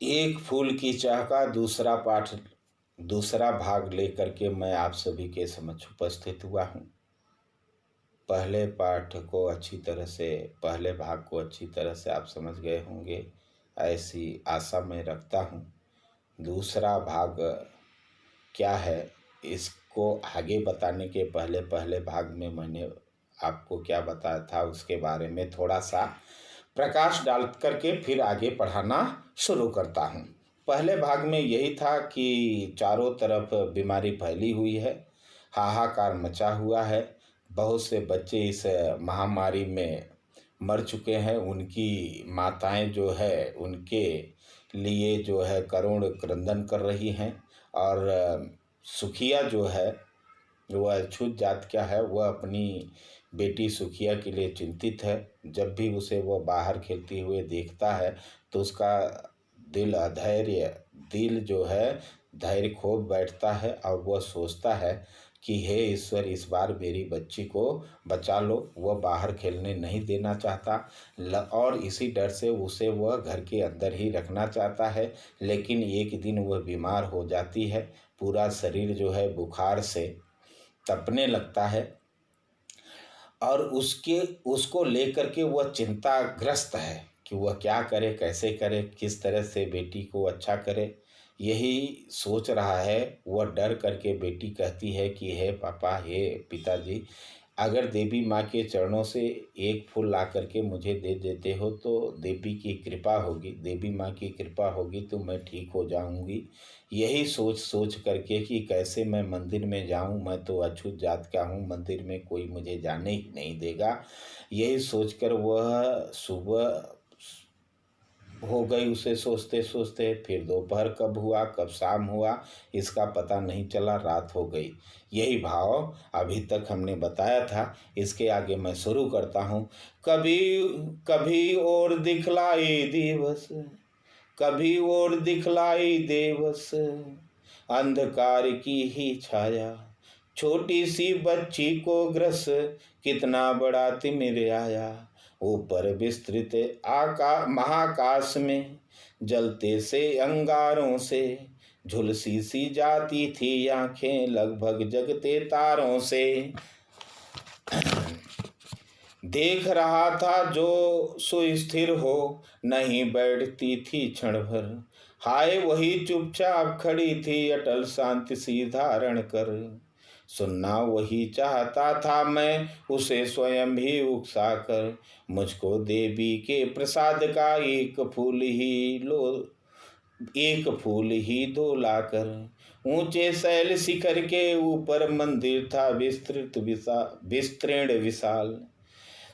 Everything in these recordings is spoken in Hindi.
एक फूल की चाह का दूसरा भाग लेकर के मैं आप सभी के समक्ष उपस्थित हुआ हूँ। पहले भाग को अच्छी तरह से आप समझ गए होंगे, ऐसी आशा मैं रखता हूँ। दूसरा भाग क्या है, इसको आगे बताने के पहले पहले भाग में मैंने आपको क्या बताया था उसके बारे में थोड़ा सा प्रकाश डाल करके फिर आगे पढ़ाना शुरू करता हूँ। पहले भाग में यही था कि चारों तरफ बीमारी फैली हुई है, हाहाकार मचा हुआ है। बहुत से बच्चे इस महामारी में मर चुके हैं। उनकी माताएं जो है उनके लिए जो है करुण क्रंदन कर रही हैं। और सुखिया जो है, वह अछूत जात क्या है, वह अपनी बेटी सुखिया के लिए चिंतित है। जब भी उसे वह बाहर खेलती हुए देखता है तो उसका दिल जो है धैर्य खो बैठता है और वह सोचता है कि हे ईश्वर, इस बार मेरी बच्ची को बचा लो। वह बाहर खेलने नहीं देना चाहता और इसी डर से उसे वह घर के अंदर ही रखना चाहता है। लेकिन एक दिन वह बीमार हो जाती है, पूरा शरीर जो है बुखार से तपने लगता है और उसको लेकर के वह चिंताग्रस्त है कि वह क्या करे, कैसे करे, किस तरह से बेटी को अच्छा करे। यही सोच रहा है। वह डर करके बेटी कहती है कि हे पापा, हे पिताजी, अगर देवी माँ के चरणों से एक फूल ला करके मुझे दे देते हो तो देवी माँ की कृपा होगी तो मैं ठीक हो जाऊंगी। यही सोच सोच करके कि कैसे मैं मंदिर में जाऊं, मैं तो अछूत जात का हूं, मंदिर में कोई मुझे जाने ही नहीं देगा। यही सोचकर वह सुबह हो गई उसे सोचते सोचते। फिर दोपहर कब हुआ, कब शाम हुआ, इसका पता नहीं चला, रात हो गई। यही भाव अभी तक हमने बताया था। इसके आगे मैं शुरू करता हूँ। कभी कभी और दिखलाई दिवस, कभी और दिखलाई देवस, अंधकार की ही छाया, छोटी सी बच्ची को ग्रस, कितना बड़ा तिमिर आया। ऊपर विस्तृत महाकाश में जलते से अंगारों से, झुलसी सी जाती थी आंखें लगभग जगते तारों से। देख रहा था जो सुस्थिर हो, नहीं बैठती थी क्षण भर। हाय वही चुपचाप खड़ी थी अटल शांति सी धारण कर। सुनना वही चाहता था मैं उसे स्वयं भी उकसा कर। मुझको देवी के प्रसाद का एक फूल ही दो लाकर। ऊंचे शैल शिखर के ऊपर मंदिर था विस्तीर्ण विशाल।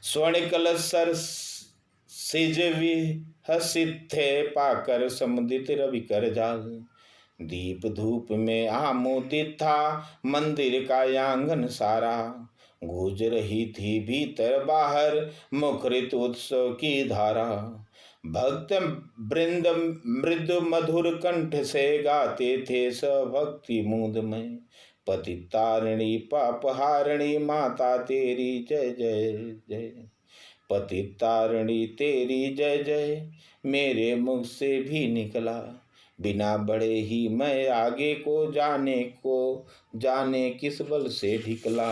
स्वर्ण कलश सर सिज विहसित थे पाकर समुदित रवि कर जाल। दीप धूप में आमोदित था मंदिर का आंगन सारा। गूंज रही थी भीतर बाहर मुखरित उत्सव की धारा। भक्त वृंद मृदु मधुर कंठ से गाते थे भक्ति मूद में। पतितारिणी पापहारिणी माता तेरी जय जय जय। पतितारिणी तेरी जय जय मेरे मुख से भी निकला। बिना बड़े ही मैं आगे को जाने किस बल से ढिकला।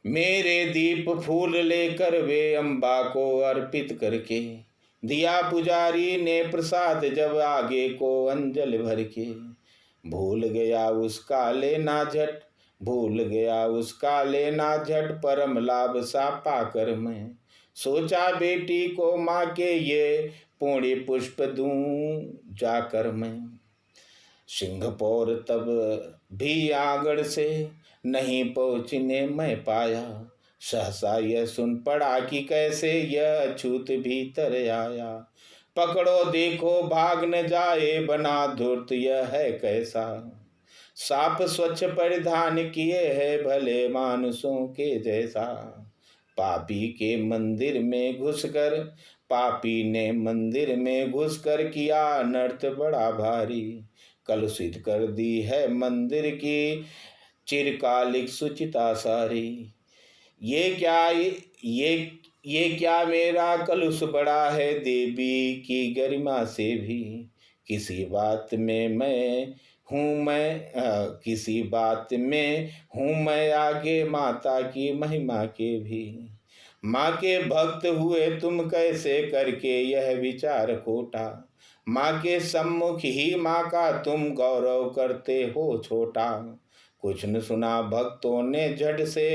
मेरे दीप फूल लेकर वे अम्बा को अर्पित करके, दिया पुजारी ने प्रसाद जब आगे को अंजल भर के। भूल गया उसका लेना झट परम लाभ सा पाकर मैं। सोचा बेटी को माँ के ये पुण्य पुष्प दूं जाकर मैं। सिंहपौर तब भी आंगन से नहीं पहुँचने मैं पाया। सहसा यह सुन पड़ा कि कैसे यह अछूत भीतर आया। पकड़ो देखो भाग न जाए बना धूर्त यह है कैसा। साप स्वच्छ परिधान किए है भले मानुषों के जैसा। पापी ने मंदिर में घुसकर किया अनर्थ बड़ा भारी। कलुषित कर दी है मंदिर की चिरकालिक सुचिता सारी। ये ये क्या मेरा कलुष बड़ा है देवी की गरिमा से भी, किसी बात में मैं किसी बात में हूँ मैं आगे माता की महिमा के भी। माँ के भक्त हुए तुम कैसे करके यह विचार खोटा, माँ के सम्मुख ही माँ का तुम गौरव करते हो छोटा। कुछ न सुना भक्तों ने झट से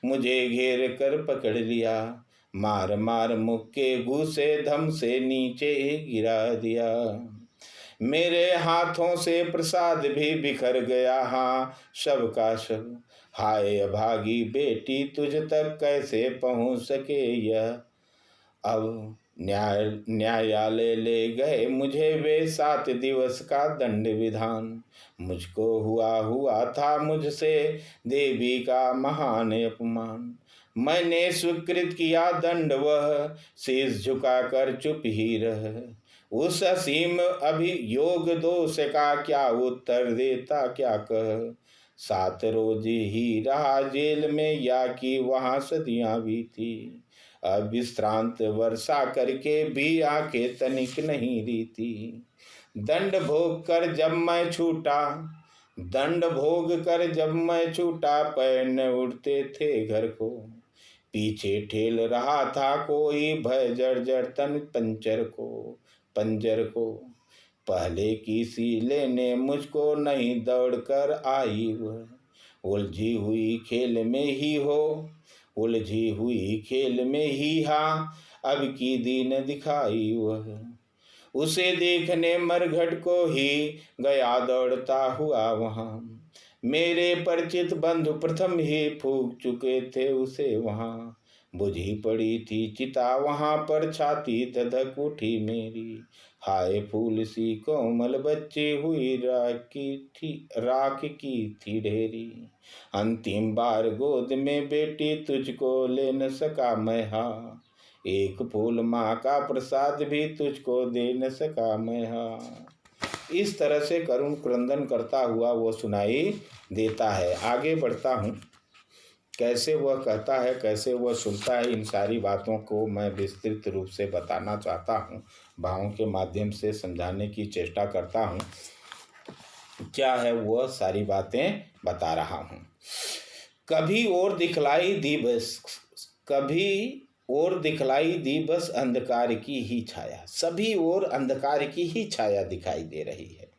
मुझे घेर कर पकड़ लिया, मार मार मुख के घूसे धम से नीचे गिरा दिया। मेरे हाथों से प्रसाद भी बिखर गया, हाँ सब का सब। हाय अभागी बेटी तुझ तक कैसे पहुँच सके यह। अब न्यायालय ले गए मुझे वे 7 दिवस का दंड विधान। मुझको हुआ हुआ था मुझसे देवी का महान अपमान। मैंने स्वीकृत किया दंड वह शीश झुकाकर चुप ही रह। उस असीम अभियोग दोष का क्या उत्तर देता क्या कह। 7 रोज ही रहा जेल में या कि वहाँ सदियाँ बीती। अब विश्रांत वर्षा करके भी आंखें तनिक नहीं रीती। दंड भोग कर जब मैं छूटा, दंड भोग कर जब मैं छूटा, पैर न उड़ते थे घर को। पीछे ठेल रहा था कोई भय जर्जर तन पंजर को। पहले की सी लेने मुझको नहीं दौड़ कर आई वह। उलझी हुई खेल में ही हो, उलझी हुई खेल में ही हाँ, अब की दीन दिखाई वह। उसे देखने मरघट को ही गया दौड़ता हुआ वहाँ। मेरे परिचित बंधु प्रथम ही फूंक चुके थे उसे वहाँ। बुझी पड़ी थी चिता वहाँ पर, छाती धधक उठी मेरी। हाय फूल सी कोमल बच्ची हुई राख की थी ढेरी। अंतिम बार गोद में बेटी तुझको ले न सका मैं, हाँ एक फूल माँ का प्रसाद भी तुझको दे न सका मैं, हाँ। इस तरह से करुण क्रंदन करता हुआ वो सुनाई देता है। आगे बढ़ता हूँ, कैसे वह कहता है, कैसे वह सुनता है, इन सारी बातों को मैं विस्तृत रूप से बताना चाहता हूँ, भावों के माध्यम से समझाने की चेष्टा करता हूँ। क्या है वह सारी बातें बता रहा हूँ। कभी और दिखलाई दी बस, कभी और दिखलाई दी बस अंधकार की ही छाया। सभी और अंधकार की ही छाया दिखाई दे रही है।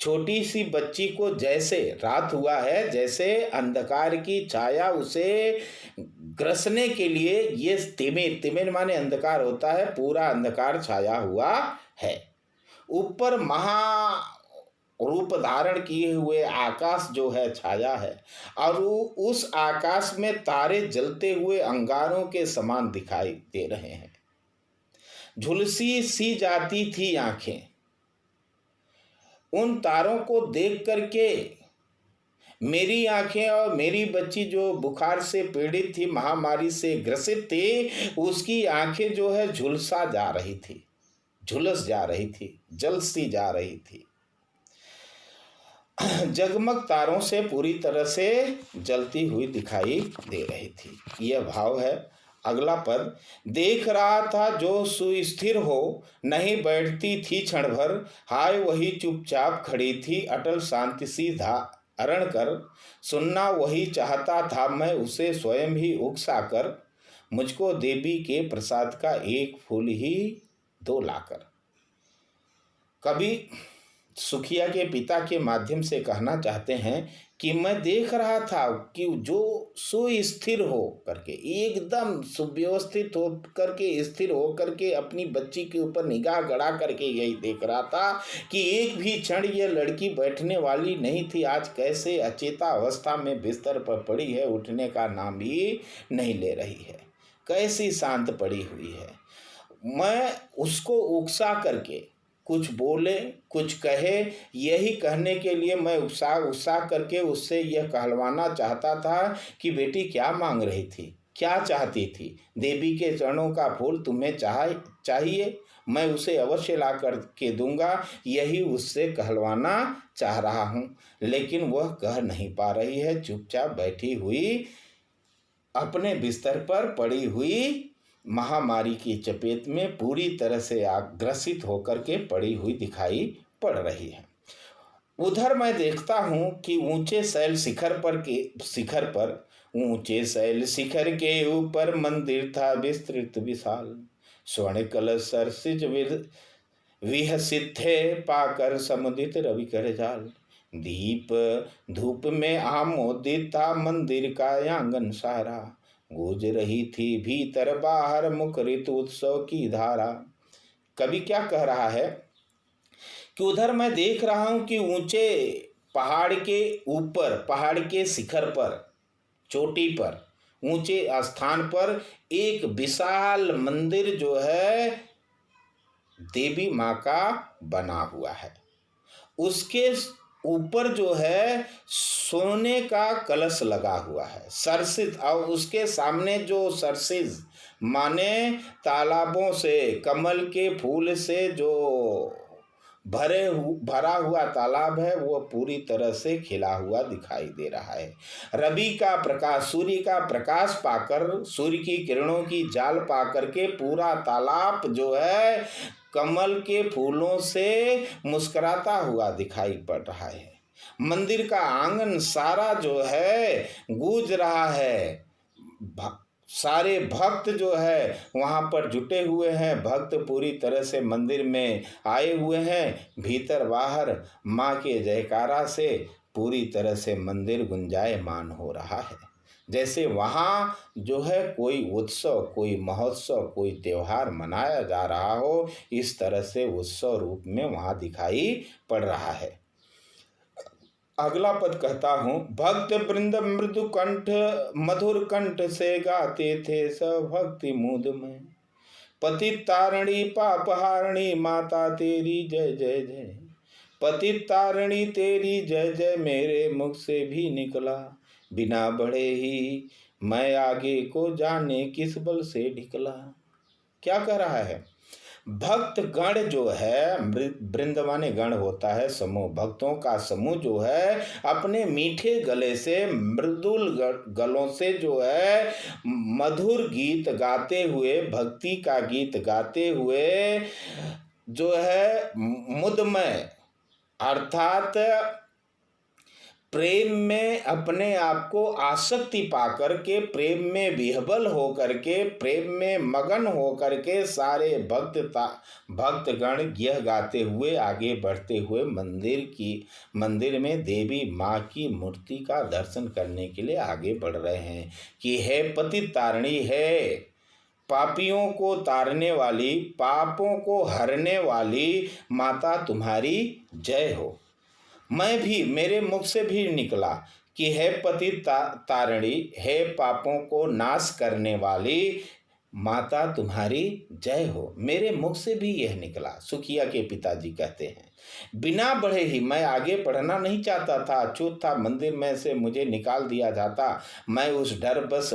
छोटी सी बच्ची को जैसे रात हुआ है, जैसे अंधकार की छाया उसे ग्रसने के लिए, ये तिमिर, तिमिर माने अंधकार होता है, पूरा अंधकार छाया हुआ है। ऊपर महा रूप धारण किए हुए आकाश जो है छाया है, और उस आकाश में तारे जलते हुए अंगारों के समान दिखाई दे रहे हैं। झुलसी सी जाती थी आंखें। उन तारों को देख करके मेरी आंखें और मेरी बच्ची जो बुखार से पीड़ित थी, महामारी से ग्रसित थी, उसकी आंखें जो है झुलसा जा रही थी, झुलस जा रही थी, जलसी जा रही थी। जगमग तारों से पूरी तरह से जलती हुई दिखाई दे रही थी। यह भाव है। अगला पद, देख रहा था जो सुस्थिर हो, नहीं बैठती थी क्षण भर। हाय वही चुपचाप खड़ी थी अटल शांति सी धारण कर। सुनना वही चाहता था मैं उसे स्वयं ही उकसा कर। मुझको देवी के प्रसाद का एक फूल ही दो लाकर। कभी सुखिया के पिता के माध्यम से कहना चाहते हैं कि मैं देख रहा था कि जो सुस्थिर हो करके, एकदम सुव्यवस्थित हो करके, स्थिर हो करके अपनी बच्ची के ऊपर निगाह गड़ा करके यही देख रहा था कि एक भी क्षण यह लड़की बैठने वाली नहीं थी। आज कैसे अचेता अवस्था में बिस्तर पर पड़ी है, उठने का नाम ही नहीं ले रही है, कैसी शांत पड़ी हुई है। मैं उसको उकसा करके कुछ बोले कुछ कहे, यही कहने के लिए मैं उकसा करके उससे यह कहलवाना चाहता था कि बेटी क्या मांग रही थी, क्या चाहती थी। देवी के चरणों का फूल तुम्हें चाहिए, मैं उसे अवश्य ला कर के दूंगा, यही उससे कहलवाना चाह रहा हूँ। लेकिन वह कह नहीं पा रही है, चुपचाप बैठी हुई अपने बिस्तर पर पड़ी हुई महामारी की चपेट में पूरी तरह से ग्रसित होकर के पड़ी हुई दिखाई पड़ रही है। उधर मैं देखता हूँ कि ऊंचे शैल शिखर के ऊपर मंदिर था विस्तृत विशाल। स्वर्ण कलश सरसिज विहसित थे, पाकर समुदित रवि कर जाल। दीप धूप में आमोदित था मंदिर का आंगन सारा। गूंज रही थी भीतर बाहर मुखरित उत्सव की धारा। कवि क्या कह रहा है कि उधर मैं देख रहा हूं कि ऊंचे पहाड़ के ऊपर, पहाड़ के शिखर पर, चोटी पर, ऊंचे स्थान पर एक विशाल मंदिर जो है देवी माँ का बना हुआ है। उसके ऊपर जो है सोने का कलश लगा हुआ है सरसित, और उसके सामने जो सरसिज माने तालाबों से, कमल के फूल से जो भरा हुआ तालाब है, वो पूरी तरह से खिला हुआ दिखाई दे रहा है। रवि का प्रकाश, सूर्य का प्रकाश पाकर, सूर्य की किरणों की जाल पाकर के पूरा तालाब जो है कमल के फूलों से मुस्कुराता हुआ दिखाई पड़ रहा है। मंदिर का आंगन सारा जो है गूंज रहा है। सारे भक्त जो है वहाँ पर जुटे हुए हैं। भक्त पूरी तरह से मंदिर में आए हुए हैं। भीतर बाहर माँ के जयकारा से पूरी तरह से मंदिर गुंजायमान हो रहा है। जैसे वहाँ जो है कोई उत्सव, कोई महोत्सव, कोई त्योहार मनाया जा रहा हो, इस तरह से उत्सव रूप में वहाँ दिखाई पड़ रहा है। अगला पद कहता हूँ, भक्त वृंद मृदु कंठ मधुर कंठ से गाते थे सब भक्ति मूद में। पतित तारणी पापहारणी माता तेरी जय जय जय। पतित तारणी तेरी जय जय मेरे मुख से भी निकला। बिना बढ़े ही मैं आगे को जाने किस बल से ढिकला। क्या कह रहा है? भक्त गण जो है, वृंद माने गण होता है समूह, भक्तों का समूह जो है अपने मीठे गले से, मृदुल गलों से जो है मधुर गीत गाते हुए, भक्ति का गीत गाते हुए जो है मुदमय अर्थात प्रेम में अपने आप को आसक्ति पाकर के, प्रेम में विह्वल होकर के, प्रेम में मगन होकर के सारे भक्तगण यह गाते हुए आगे बढ़ते हुए मंदिर में देवी माँ की मूर्ति का दर्शन करने के लिए आगे बढ़ रहे हैं कि हे पतित तारिणी, है पापियों को तारने वाली, पापों को हरने वाली माता तुम्हारी जय हो। मैं भी, मेरे मुख से भी निकला कि हे पतित तारिणी, हे पापों को नाश करने वाली माता तुम्हारी जय हो। मेरे मुख से भी यह निकला। सुखिया के पिताजी कहते हैं, बिना बढ़े ही, मैं आगे बढ़ना नहीं चाहता था, अछूत था, मंदिर में से मुझे निकाल दिया जाता, मैं उस डर बस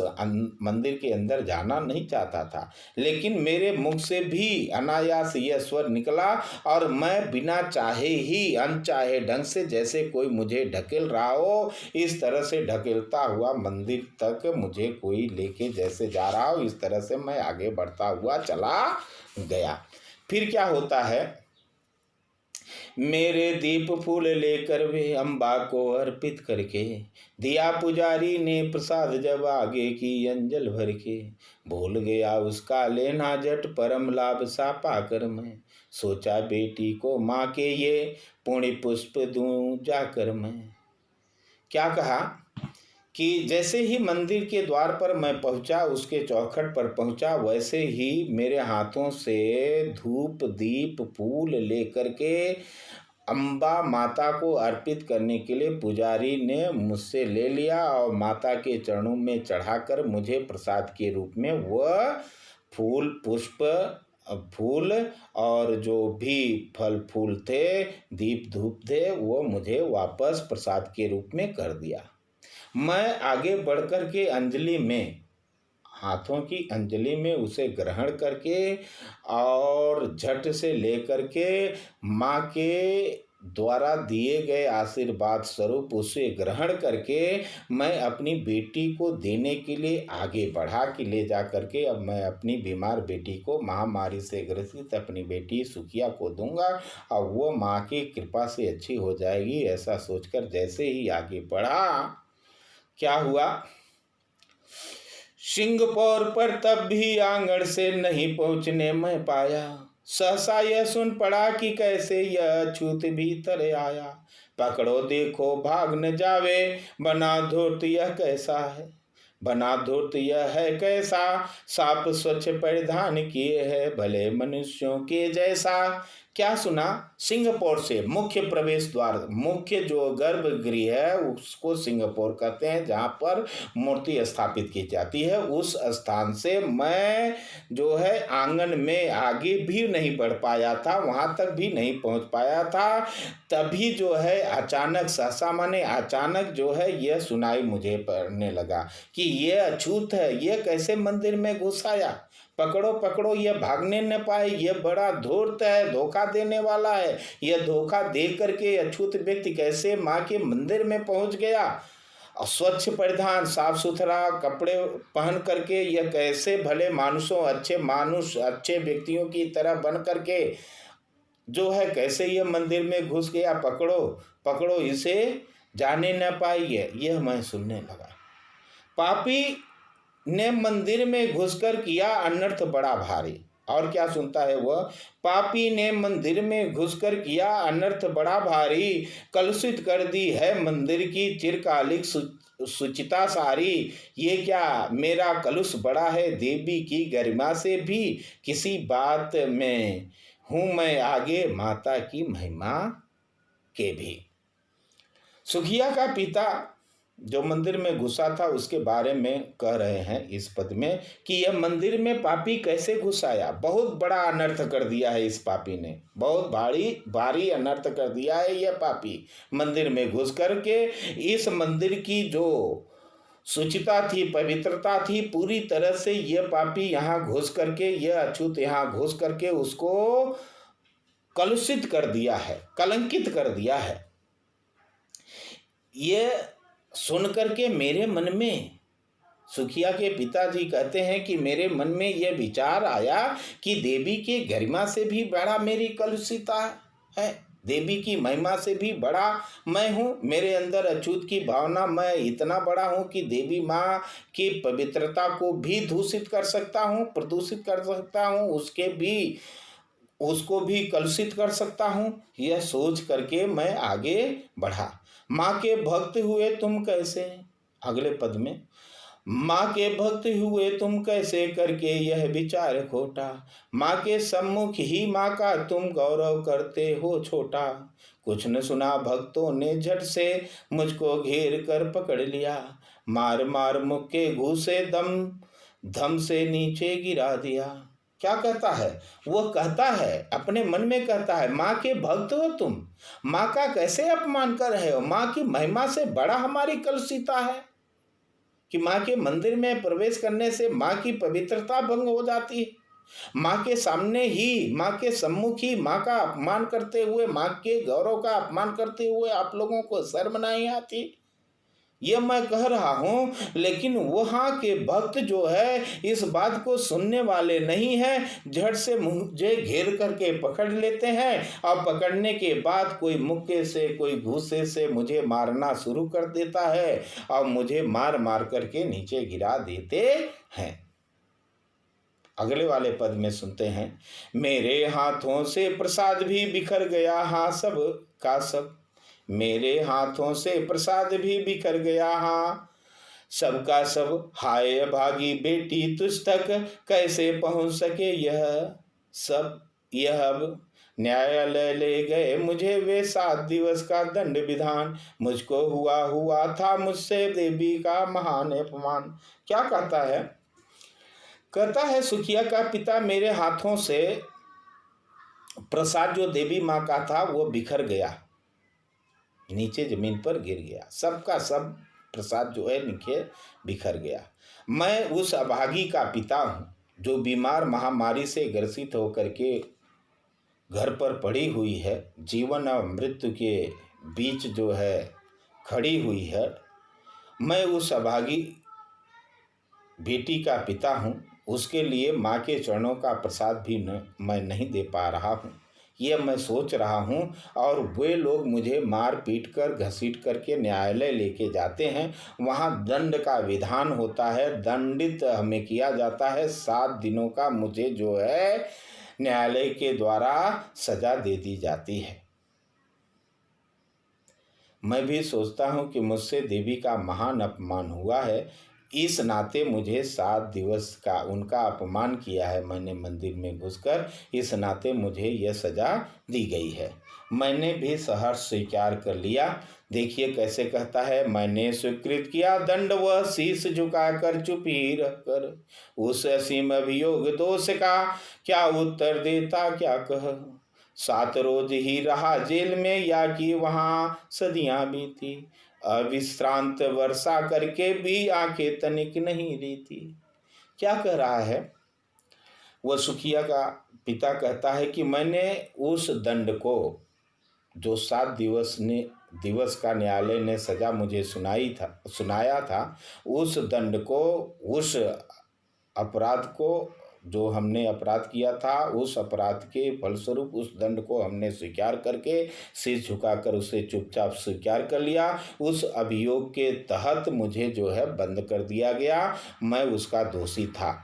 मंदिर के अंदर जाना नहीं चाहता था, लेकिन मेरे मुख से भी अनायास यह स्वर निकला और मैं बिना चाहे ही अनचाहे ढंग से, जैसे कोई मुझे ढकेल रहा हो, इस तरह से ढकेलता हुआ मंदिर तक मुझे कोई लेके जैसे जा रहा हो, इस तरह से मैं आगे बढ़ता हुआ चला गया। फिर क्या होता है? मेरे दीप फूल लेकर वे अम्बा को अर्पित करके, दिया पुजारी ने प्रसाद जब आगे की अंजल भर के। भूल गया उसका लेना झट परम लाभ सा पाकर मैं, सोचा बेटी को माँ के ये पुण्य पुष्प दूं जाकर मैं। क्या कहा कि जैसे ही मंदिर के द्वार पर मैं पहुंचा, उसके चौखट पर पहुंचा, वैसे ही मेरे हाथों से धूप दीप फूल लेकर के अम्बा माता को अर्पित करने के लिए पुजारी ने मुझसे ले लिया और माता के चरणों में चढ़ाकर मुझे प्रसाद के रूप में वह फूल पुष्प फूल और जो भी फल फूल थे, दीप धूप थे, वो मुझे वापस प्रसाद के रूप में कर दिया। मैं आगे बढ़कर के अंजलि में, हाथों की अंजलि में उसे ग्रहण करके और झट से लेकर के माँ के द्वारा दिए गए आशीर्वाद स्वरूप उसे ग्रहण करके मैं अपनी बेटी को देने के लिए आगे बढ़ा कि ले जा करके अब मैं अपनी बीमार बेटी को महामारी से ग्रसित अपनी बेटी सुखिया को दूंगा और वो माँ की कृपा से अच्छी हो जाएगी। ऐसा सोचकर जैसे ही आगे बढ़ा, क्या हुआ, सिंहपौर पर तब भी आंगन से नहीं पहुंचने में पाया। सहसा यह सुन पड़ा कि कैसे यह अछूत भीतर आया। पकड़ो देखो भाग न जावे, बना धूर्त यह कैसा है, बना धूर्त यह है कैसा, साप स्वच्छ परिधान किए है भले मनुष्यों के जैसा। क्या सुना, सिंहपौर से मुख्य प्रवेश द्वार, मुख्य जो गर्भगृह है उसको सिंहपौर कहते हैं, जहाँ पर मूर्ति स्थापित की जाती है। उस स्थान से मैं जो है आंगन में आगे भी नहीं बढ़ पाया था, वहाँ तक भी नहीं पहुँच पाया था। तभी जो है अचानक, सहसा माने अचानक जो है यह सुनाई मुझे पड़ने लगा कि यह अछूत है, यह कैसे मंदिर में घुस आया। पकड़ो पकड़ो, यह भागने न पाए, यह बड़ा धूर्त है, धोखा देने वाला है। यह धोखा दे करके अछूत व्यक्ति कैसे माँ के मंदिर में पहुंच गया। स्वच्छ परिधान, साफ सुथरा कपड़े पहन करके यह कैसे भले मानुषों, अच्छे मानुष, अच्छे व्यक्तियों की तरह बन करके जो है कैसे यह मंदिर में घुस गया। पकड़ो पकड़ो इसे, जाने न पाइए। यह मैं सुनने लगा। पापी ने मंदिर में घुसकर किया अनर्थ बड़ा भारी। और क्या सुनता है वह, पापी ने मंदिर में घुसकर किया अनर्थ बड़ा भारी, कलुषित कर दी है मंदिर की चिरकालिक सुचिता सारी। ये क्या मेरा कलुष बड़ा है देवी की गरिमा से भी, किसी बात में हूँ मैं आगे माता की महिमा के भी। सुखिया का पिता जो मंदिर में घुसा था उसके बारे में कह रहे हैं इस पद में कि यह मंदिर में पापी कैसे घुस आया। बहुत बड़ा अनर्थ कर दिया है इस पापी ने, बहुत भारी अनर्थ कर दिया है यह पापी। मंदिर में घुस करके इस मंदिर की जो शुचिता थी, पवित्रता थी, पूरी तरह से यह पापी यहाँ घुस करके, यह अछूत यहाँ घुस करके उसको कलुषित कर दिया है, कलंकित कर दिया है। ये सुन करके मेरे मन में, सुखिया के पिताजी कहते हैं कि मेरे मन में यह विचार आया कि देवी के गरिमा से भी बड़ा मेरी कलुषिता है, देवी की महिमा से भी बड़ा मैं हूँ। मेरे अंदर अछूत की भावना, मैं इतना बड़ा हूँ कि देवी माँ की पवित्रता को भी दूषित कर सकता हूँ, प्रदूषित कर सकता हूँ, उसको भी कलुषित कर सकता हूँ। यह सोच करके मैं आगे बढ़ा। माँ के भक्त हुए तुम कैसे, अगले पद में, माँ के भक्त हुए तुम कैसे करके यह विचार खोटा, माँ के सम्मुख ही माँ का तुम गौरव करते हो छोटा। कुछ न सुना भक्तों ने झट से मुझको घेर कर पकड़ लिया, मार मार मुख के घूसे दम धम से नीचे गिरा दिया। क्या कहता है, वह कहता है अपने मन में, कहता है माँ के भक्त हो तुम, माँ का कैसे अपमान कर रहे हो। माँ की महिमा से बड़ा हमारी कलुषिता है कि माँ के मंदिर में प्रवेश करने से माँ की पवित्रता भंग हो जाती है। माँ के सामने ही, माँ के सम्मुख ही माँ का अपमान करते हुए, माँ के गौरव का अपमान करते हुए आप लोगों को शर्म नहीं आती। ये मैं कह रहा हूँ, लेकिन वहाँ के भक्त जो है इस बात को सुनने वाले नहीं हैं। झट से मुझे घेर करके पकड़ लेते हैं और पकड़ने के बाद कोई मुक्के से, कोई घूसे से मुझे मारना शुरू कर देता है और मुझे मार मार करके नीचे गिरा देते हैं। अगले वाले पद में सुनते हैं, मेरे हाथों से प्रसाद भी बिखर गया, हाँ सब का सब, मेरे हाथों से प्रसाद भी बिखर गया, हाँ सबका सब। हाय भागी बेटी तुझ तक कैसे पहुंच सके यह सब। यह अब न्यायालय ले गए मुझे वे 7 दिवस का दंड विधान, मुझको हुआ था मुझसे देवी का महान अपमान। क्या कहता है, कहता है सुखिया का पिता, मेरे हाथों से प्रसाद जो देवी माँ का था वो बिखर गया, नीचे जमीन पर गिर गया, सबका सब प्रसाद जो है नीचे बिखर गया। मैं उस अभागी का पिता हूँ जो बीमार महामारी से ग्रसित होकर के घर पर पड़ी हुई है, जीवन और मृत्यु के बीच जो है खड़ी हुई है। मैं उस अभागी बेटी का पिता हूँ, उसके लिए माँ के चरणों का प्रसाद भी मैं नहीं दे पा रहा हूँ, ये मैं सोच रहा हूँ। और वे लोग मुझे मार पीट कर घसीट करके न्यायालय लेके जाते हैं। वहाँ दंड का विधान होता है, दंडित हमें किया जाता है। 7 दिनों का मुझे जो है न्यायालय के द्वारा सजा दे दी जाती है। मैं भी सोचता हूँ कि मुझसे देवी का महान अपमान हुआ है, इस नाते मुझे 7 दिवस का उनका अपमान किया है मैंने मंदिर में घुसकर, इस नाते मुझे यह सजा दी गई है। मैंने भी सहर्ष स्वीकार कर लिया। देखिए कैसे कहता है, मैंने स्वीकृत किया दंड, वह शीश झुकाकर चुपी रहकर उस असीम अभियोग दोष का क्या उत्तर देता क्या कह। 7 रोज ही रहा जेल में, या कि वहाँ सदियां बीती, अविश्रांत वर्षा करके भी आंखें तनिक नहीं रीती। क्या कह रहा है वह सुखिया का पिता? कहता है कि मैंने उस दंड को जो 7 दिवस का न्यायालय ने सजा मुझे सुनाया था, उस दंड को, उस अपराध को, जो हमने अपराध किया था, उस अपराध के फलस्वरूप उस दंड को हमने स्वीकार करके सिर झुकाकर उसे चुपचाप स्वीकार कर लिया। उस अभियोग के तहत मुझे जो है बंद कर दिया गया, मैं उसका दोषी था।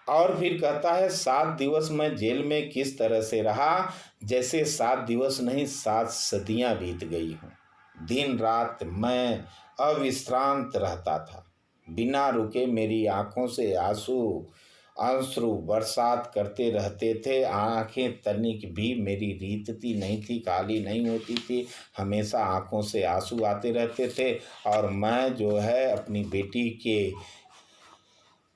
और फिर कहता है 7 दिवस मैं जेल में किस तरह से रहा, जैसे 7 दिवस नहीं 7 सदियां बीत गई हूँ। दिन रात मैं अविश्रांत रहता था, बिना रुके मेरी आंखों से अश्रु बरसात करते रहते थे। आंखें तनिक भी मेरी रीतती नहीं थी, काली नहीं होती थी, हमेशा आंखों से आंसू आते रहते थे। और मैं जो है अपनी बेटी के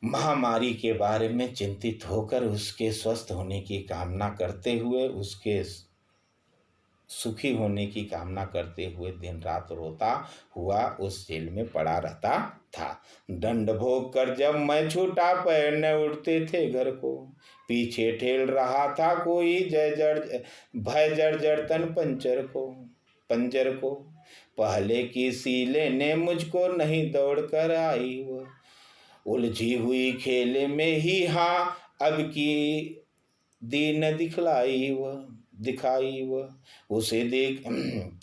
महामारी के बारे में चिंतित होकर उसके स्वस्थ होने की कामना करते हुए, उसके सुखी होने की कामना करते हुए दिन रात रोता हुआ उस जेल में पड़ा रहता था। दंड भोग कर जब मैं छूटा, पैर न उठते थे घर को, पीछे ठेल रहा था कोई भय जर्जर तन पंजर को। पहले की सीले ने मुझको नहीं दौड़ कर आई, वो उलझी हुई खेल में ही हाँ अब की दीन दिखाई वह उसे देख।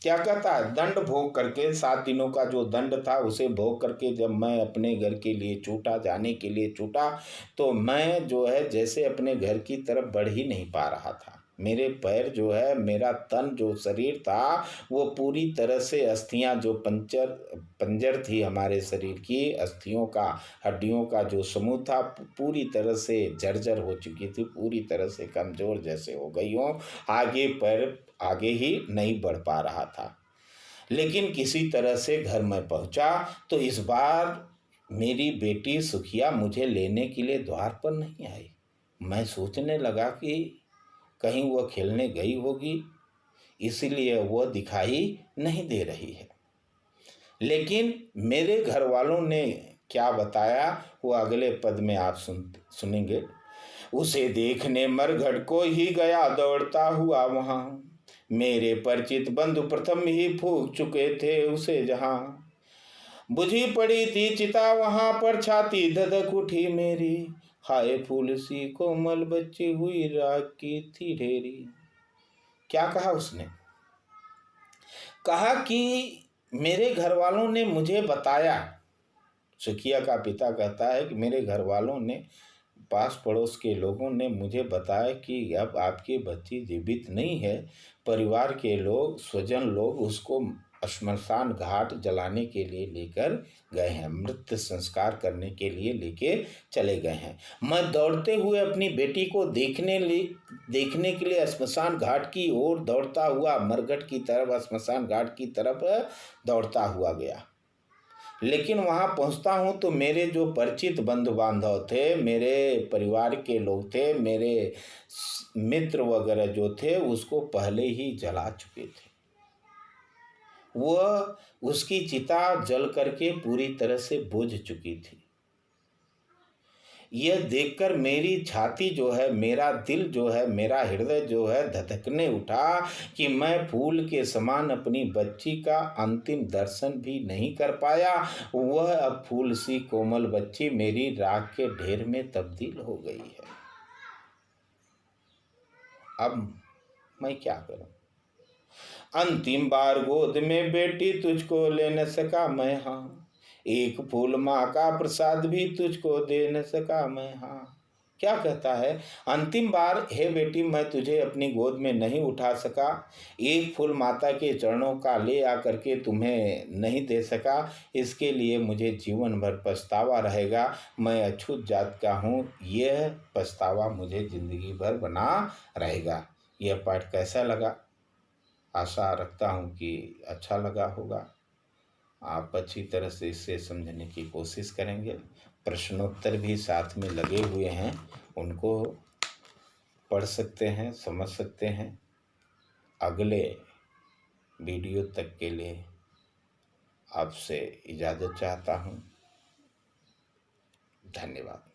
क्या कहता है, दंड भोग करके 7 दिनों का जो दंड था उसे भोग करके जब मैं अपने घर के लिए छूटा, जाने के लिए छूटा, तो मैं जो है जैसे अपने घर की तरफ बढ़ ही नहीं पा रहा था। मेरे पैर जो है, मेरा तन जो शरीर था, वो पूरी तरह से अस्थियां जो पंजर थी हमारे शरीर की, अस्थियों का, हड्डियों का जो समूह था, पूरी तरह से जर्जर हो चुकी थी, पूरी तरह से कमज़ोर जैसे हो गई हो। पैर आगे ही नहीं बढ़ पा रहा था। लेकिन किसी तरह से घर में पहुंचा तो इस बार मेरी बेटी सुखिया मुझे लेने के लिए द्वार पर नहीं आई। मैं सोचने लगा कि कहीं वह खेलने गई होगी, इसीलिए वह दिखाई नहीं दे रही है। लेकिन मेरे घर वालों ने क्या बताया वो अगले पद में आप सुनेंगे। उसे देखने मरघट को ही गया दौड़ता हुआ वहां, मेरे परिचित बंधु प्रथम ही फूंक चुके थे उसे जहां। बुझी पड़ी थी चिता वहां पर, छाती धधक उठी मेरी, हाय फूल सी कोमल बची हुई राख की थी ढेरी। क्या कहा उसने? कहा कि मेरे घर वालों ने मुझे बताया, सुखिया का पिता कहता है कि मेरे घर वालों ने, पास पड़ोस के लोगों ने मुझे बताया कि अब आपकी बच्ची जीवित नहीं है। परिवार के लोग, स्वजन लोग उसको श्मशान घाट जलाने के लिए लेकर गए हैं, मृत संस्कार करने के लिए लेके चले गए हैं। मैं दौड़ते हुए अपनी बेटी को देखने के लिए श्मशान घाट की ओर दौड़ता हुआ, मरघट की तरफ, श्मशान घाट की तरफ दौड़ता हुआ गया। लेकिन वहाँ पहुँचता हूँ तो मेरे जो परिचित बंधु बांधव थे, मेरे परिवार के लोग थे, मेरे मित्र वगैरह जो थे, उसको पहले ही जला चुके थे। वह, उसकी चिता जल करके पूरी तरह से बुझ चुकी थी। यह देखकर मेरी छाती जो है, मेरा दिल जो है, मेरा हृदय जो है धधकने उठा कि मैं फूल के समान अपनी बच्ची का अंतिम दर्शन भी नहीं कर पाया। वह अब फूल सी कोमल बच्ची मेरी राख के ढेर में तब्दील हो गई है। अब मैं क्या करूं? अंतिम बार गोद में बेटी तुझको ले न सका मैं, हाँ, एक फूल माँ का प्रसाद भी तुझको दे न सका मैं, हाँ। क्या कहता है? अंतिम बार हे बेटी मैं तुझे अपनी गोद में नहीं उठा सका, एक फूल माता के चरणों का ले आकर के तुम्हें नहीं दे सका, इसके लिए मुझे जीवन भर पछतावा रहेगा। मैं अछूत जात का हूँ, यह पछतावा मुझे जिंदगी भर बना रहेगा। यह पाठ कैसा लगा? आशा रखता हूँ कि अच्छा लगा होगा। आप अच्छी तरह से इसे समझने की कोशिश करेंगे। प्रश्नोत्तर भी साथ में लगे हुए हैं, उनको पढ़ सकते हैं, समझ सकते हैं। अगले वीडियो तक के लिए आपसे इजाज़त चाहता हूँ। धन्यवाद।